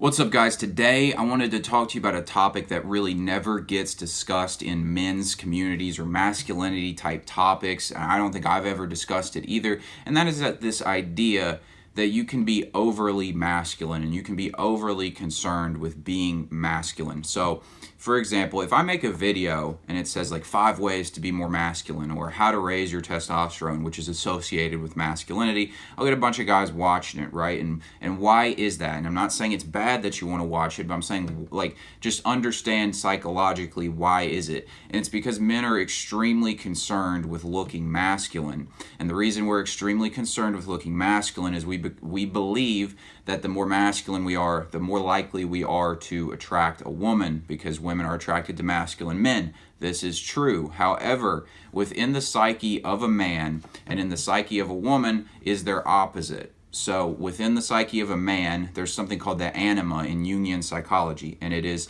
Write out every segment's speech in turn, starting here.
What's up, guys? Today I wanted to talk to you about a topic that really never gets discussed in men's communities or masculinity type topics, and I don't think I've ever discussed it either, and that is this idea that you can be overly masculine and you can be overly concerned with being masculine. So, for example, if I make a video and it says like 5 ways to be more masculine or how to raise your testosterone, which is associated with masculinity, I'll get a bunch of guys watching it, right? And why is that? And I'm not saying it's bad that you want to watch it, but I'm saying like just understand psychologically why is it? And it's because men are extremely concerned with looking masculine. And the reason we're extremely concerned with looking masculine is we believe that the more masculine we are, the more likely we are to attract a woman, because women are attracted to masculine men. This is true. However, within the psyche of a man and in the psyche of a woman is their opposite. So within the psyche of a man, there's something called the Anima in Jungian psychology, and it is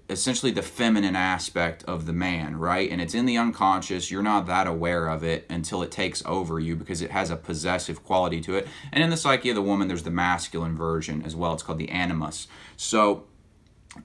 essentially the feminine aspect of the man, right? And it's in the unconscious. You're not that aware of it until it takes over you because it has a possessive quality to it. And in the psyche of the woman, there's the masculine version as well. It's called the animus. So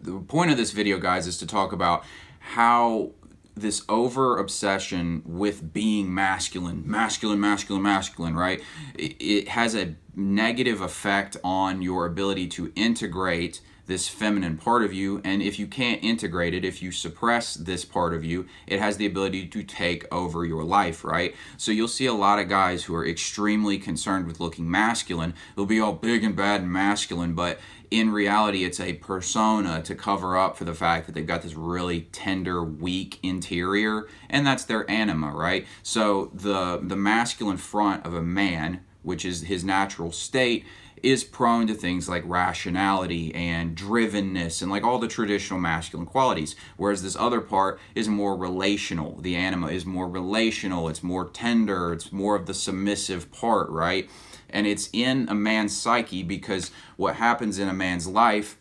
the point of this video, guys, is to talk about how this over obsession with being masculine, right? It has a negative effect on your ability to integrate this feminine part of you, and if you can't integrate it, if you suppress this part of you, it has the ability to take over your life, right? So you'll see a lot of guys who are extremely concerned with looking masculine. They'll be all big and bad and masculine, but in reality, it's a persona to cover up for the fact that they've got this really tender, weak interior, and that's their anima, right? So the masculine front of a man, which is his natural state, is prone to things like rationality and drivenness and like all the traditional masculine qualities, whereas this other part is more relational. The anima is more relational, it's more tender, it's more of the submissive part, right? And it's in a man's psyche because what happens in a man's life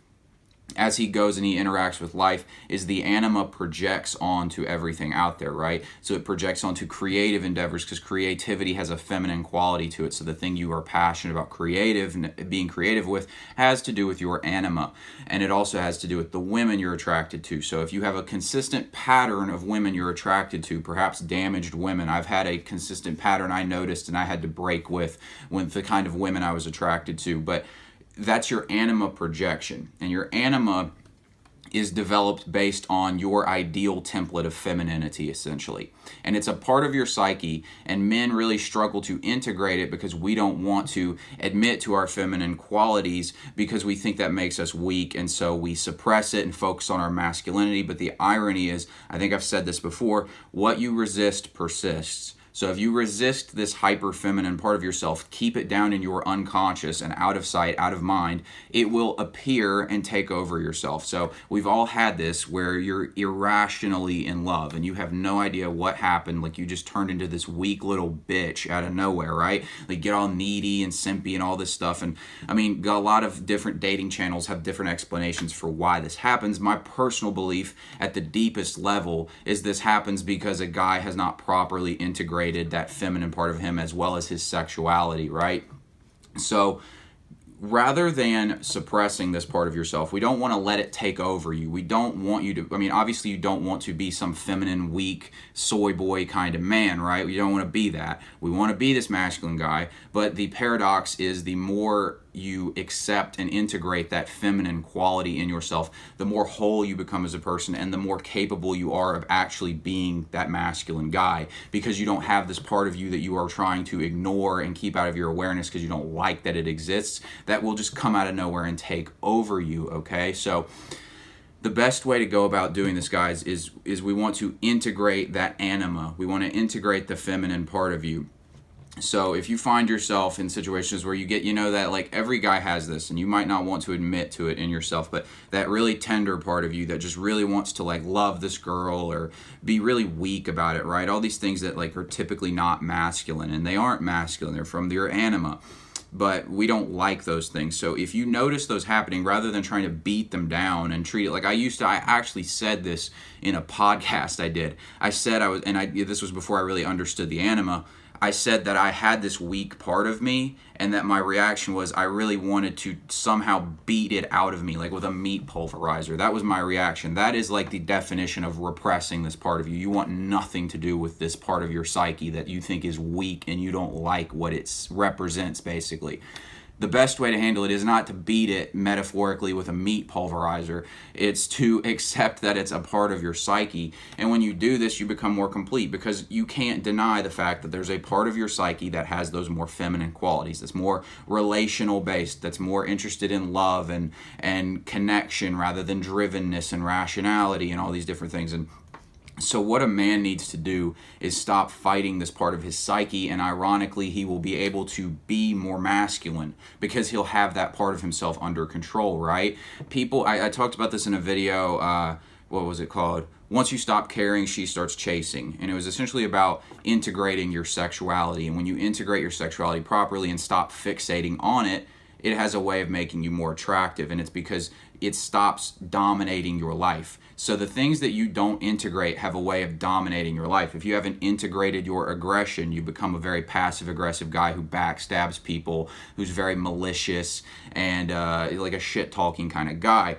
as he goes and he interacts with life is the anima projects onto everything out there, right? So it projects onto creative endeavors because creativity has a feminine quality to it. So the thing you are passionate about being creative with has to do with your anima. And it also has to do with the women you're attracted to. So if you have a consistent pattern of women you're attracted to, perhaps damaged women, I've had a consistent pattern I noticed and I had to break with the kind of women I was attracted to. But that's your anima projection, and your anima is developed based on your ideal template of femininity, essentially. And it's a part of your psyche, and men really struggle to integrate it because we don't want to admit to our feminine qualities because we think that makes us weak, and so we suppress it and focus on our masculinity. But the irony is, I think I've said this before, what you resist persists. So if you resist this hyper feminine part of yourself, keep it down in your unconscious and out of sight, out of mind, it will appear and take over yourself. So we've all had this where you're irrationally in love and you have no idea what happened. Like you just turned into this weak little bitch out of nowhere, right? Like get all needy and simpy and all this stuff. And I mean, a lot of different dating channels have different explanations for why this happens. My personal belief at the deepest level is this happens because a guy has not properly integrated that feminine part of him as well as his sexuality, right? So rather than suppressing this part of yourself, we don't want to let it take over you. We don't want you to, I mean, obviously you don't want to be some feminine, weak, soy boy kind of man, right? We don't want to be that. We want to be this masculine guy, but the paradox is the more you accept and integrate that feminine quality in yourself, the more whole you become as a person and the more capable you are of actually being that masculine guy, because you don't have this part of you that you are trying to ignore and keep out of your awareness because you don't like that it exists. That will just come out of nowhere and take over you, okay? So the best way to go about doing this, guys, is we want to integrate that anima. We want to integrate the feminine part of you. So if you find yourself in situations where you get, that like every guy has this and you might not want to admit to it in yourself, but that really tender part of you that just really wants to like love this girl or be really weak about it, right? All these things that like are typically not masculine, and they aren't masculine, they're from your anima. But we don't like those things. So if you notice those happening, rather than trying to beat them down and treat it like I actually said this in a podcast I did. I said this was before I really understood the anima. I said that I had this weak part of me, and that my reaction was I really wanted to somehow beat it out of me, like with a meat pulverizer. That was my reaction. That is like the definition of repressing this part of you. You want nothing to do with this part of your psyche that you think is weak and you don't like what it represents, basically. The best way to handle it is not to beat it metaphorically with a meat pulverizer. It's to accept that it's a part of your psyche. And when you do this, you become more complete, because you can't deny the fact that there's a part of your psyche that has those more feminine qualities, that's more relational based, that's more interested in love and connection rather than drivenness and rationality and all these different things. And so what a man needs to do is stop fighting this part of his psyche, and ironically, he will be able to be more masculine because he'll have that part of himself under control, right? People, I talked about this in a video, what was it called? Once you stop caring, she starts chasing. And it was essentially about integrating your sexuality. And when you integrate your sexuality properly and stop fixating on it, it has a way of making you more attractive, and it's because it stops dominating your life. So the things that you don't integrate have a way of dominating your life. If you haven't integrated your aggression, you become a very passive-aggressive guy who backstabs people, who's very malicious and like a shit-talking kind of guy.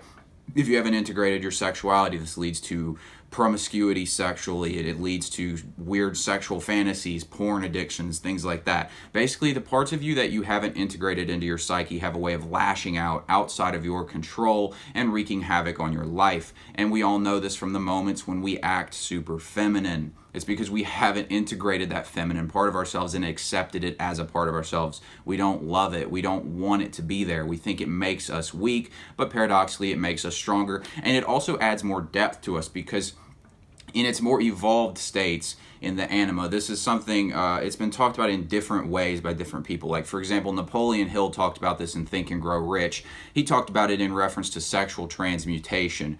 If you haven't integrated your sexuality, this leads to promiscuity sexually. It leads to weird sexual fantasies, porn addictions, things like that. Basically, the parts of you that you haven't integrated into your psyche have a way of lashing out outside of your control and wreaking havoc on your life. And we all know this from the moments when we act super feminine. It's because we haven't integrated that feminine part of ourselves and accepted it as a part of ourselves. We don't love it. We don't want it to be there. We think it makes us weak, but paradoxically, it makes us stronger. And it also adds more depth to us, because in its more evolved states in the Anima, this is something, it's been talked about in different ways by different people. Like, for example, Napoleon Hill talked about this in Think and Grow Rich. He talked about it in reference to sexual transmutation,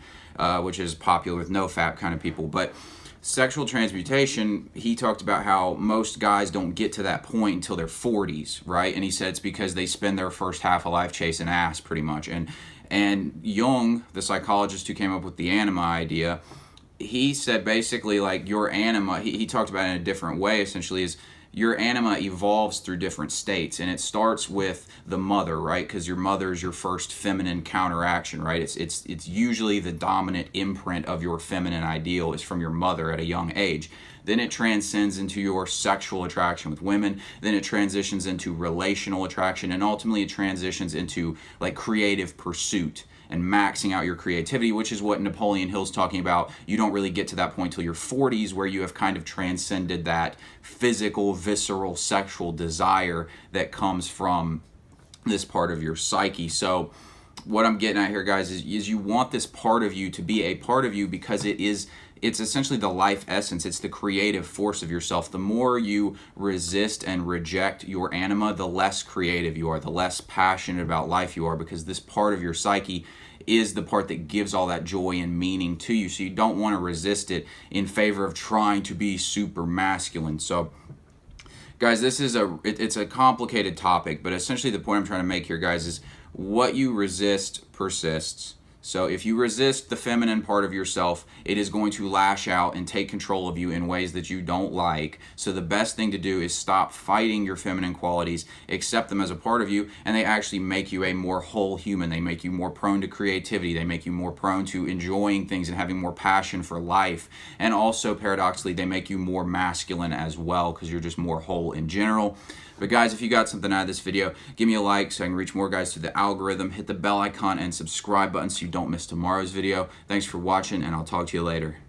which is popular with no-fap kind of people. But sexual transmutation, he talked about how most guys don't get to that point until their 40s, right? And he said it's because they spend their first half of life chasing ass, pretty much. And Jung, the psychologist who came up with the Anima idea, he said basically like your Anima, he talked about it in a different way, essentially, is your Anima evolves through different states, and it starts with the mother, right? Because your mother is your first feminine counteraction, right? It's usually the dominant imprint of your feminine ideal is from your mother at a young age. Then it transcends into your sexual attraction with women. Then it transitions into relational attraction, and ultimately it transitions into like creative pursuit and maxing out your creativity, which is what Napoleon Hill's talking about. You don't really get to that point till your 40s, where you have kind of transcended that physical, visceral, sexual desire that comes from this part of your psyche. So what I'm getting at here, guys, is you want this part of you to be a part of you, because it's essentially the life essence. It's the creative force of yourself. The more you resist and reject your Anima, the less creative you are, the less passionate about life you are, because this part of your psyche is the part that gives all that joy and meaning to you. So you don't want to resist it in favor of trying to be super masculine. So guys, this is it's a complicated topic, but essentially the point I'm trying to make here, guys, is what you resist persists. So if you resist the feminine part of yourself, it is going to lash out and take control of you in ways that you don't like. So the best thing to do is stop fighting your feminine qualities, accept them as a part of you, and they actually make you a more whole human. They make you more prone to creativity. They make you more prone to enjoying things and having more passion for life. And also, paradoxically, they make you more masculine as well, because you're just more whole in general. But guys, if you got something out of this video, give me a like so I can reach more guys through the algorithm. Hit the bell icon and subscribe button so you don't miss tomorrow's video. Thanks for watching, and I'll talk to you later.